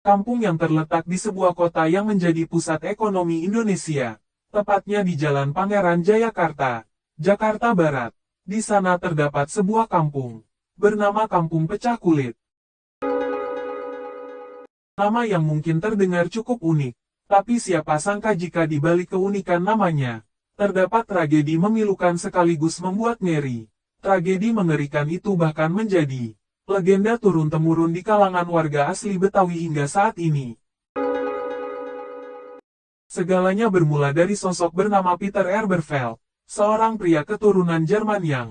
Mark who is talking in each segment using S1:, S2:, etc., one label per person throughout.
S1: Kampung yang terletak di sebuah kota yang menjadi pusat ekonomi Indonesia. Tepatnya di Jalan Pangeran Jayakarta, Jakarta Barat. Di sana terdapat sebuah kampung, bernama Kampung Pecah Kulit. Nama yang mungkin terdengar cukup unik, tapi siapa sangka jika di balik keunikan namanya, terdapat tragedi memilukan sekaligus membuat ngeri. Tragedi mengerikan itu bahkan menjadi legenda turun-temurun di kalangan warga asli Betawi hingga saat ini. Segalanya bermula dari sosok bernama Peter Eberfeld, seorang pria keturunan Jerman yang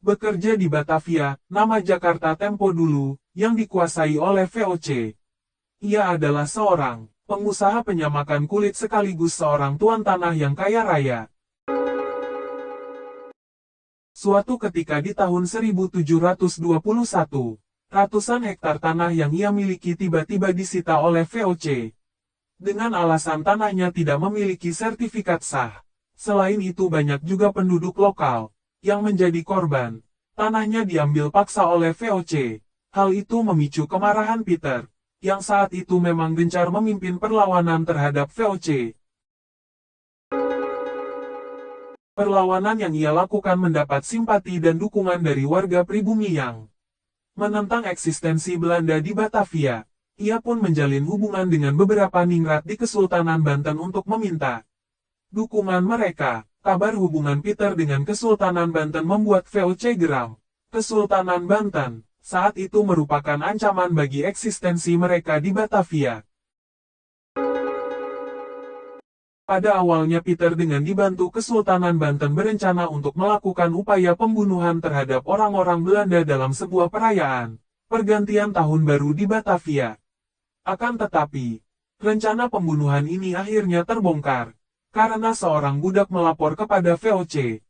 S1: bekerja di Batavia, nama Jakarta tempo dulu, yang dikuasai oleh VOC. Ia adalah seorang pengusaha penyamakan kulit sekaligus seorang tuan tanah yang kaya raya. Suatu ketika di tahun 1721, ratusan hektar tanah yang ia miliki tiba-tiba disita oleh VOC. Dengan alasan tanahnya tidak memiliki sertifikat sah. Selain itu banyak juga penduduk lokal yang menjadi korban. Tanahnya diambil paksa oleh VOC. Hal itu memicu kemarahan Peter, yang saat itu memang gencar memimpin perlawanan terhadap VOC. Perlawanan yang ia lakukan mendapat simpati dan dukungan dari warga pribumi yang menentang eksistensi Belanda di Batavia. Ia pun menjalin hubungan dengan beberapa ningrat di Kesultanan Banten untuk meminta dukungan mereka. Kabar hubungan Peter dengan Kesultanan Banten membuat VOC geram. Kesultanan Banten saat itu merupakan ancaman bagi eksistensi mereka di Batavia. Pada awalnya Peter dengan dibantu Kesultanan Banten berencana untuk melakukan upaya pembunuhan terhadap orang-orang Belanda dalam sebuah perayaan pergantian tahun baru di Batavia. Akan tetapi, rencana pembunuhan ini akhirnya terbongkar, karena seorang budak melapor kepada VOC.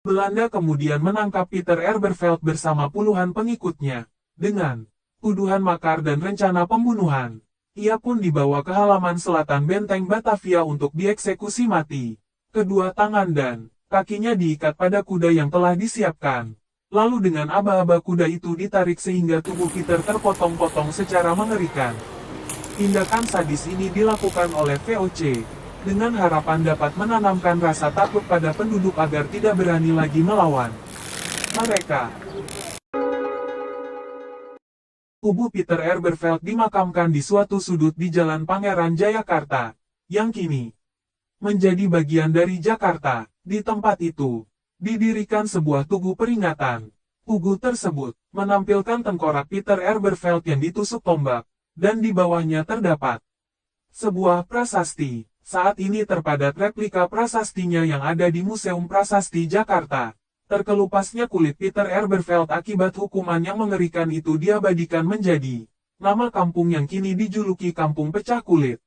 S1: Belanda kemudian menangkap Peter Eberfeld bersama puluhan pengikutnya, dengan tuduhan makar dan rencana pembunuhan. Ia pun dibawa ke halaman selatan benteng Batavia untuk dieksekusi mati. Kedua tangan dan kakinya diikat pada kuda yang telah disiapkan. Lalu dengan aba-aba kuda itu ditarik sehingga tubuh Peter terpotong-potong secara mengerikan. Tindakan sadis ini dilakukan oleh VOC, dengan harapan dapat menanamkan rasa takut pada penduduk agar tidak berani lagi melawan mereka. Tubuh Peter Eberfeld dimakamkan di suatu sudut di Jalan Pangeran Jayakarta, yang kini menjadi bagian dari Jakarta. Di tempat itu didirikan sebuah tugu peringatan. Tugu tersebut menampilkan tengkorak Peter Eberfeld yang ditusuk tombak, dan di bawahnya terdapat sebuah prasasti. Saat ini terpadat replika prasastinya yang ada di Museum Prasasti Jakarta. Terkelupasnya kulit Peter Eberfeld akibat hukuman yang mengerikan itu diabadikan menjadi nama kampung yang kini dijuluki Kampung Pecah Kulit.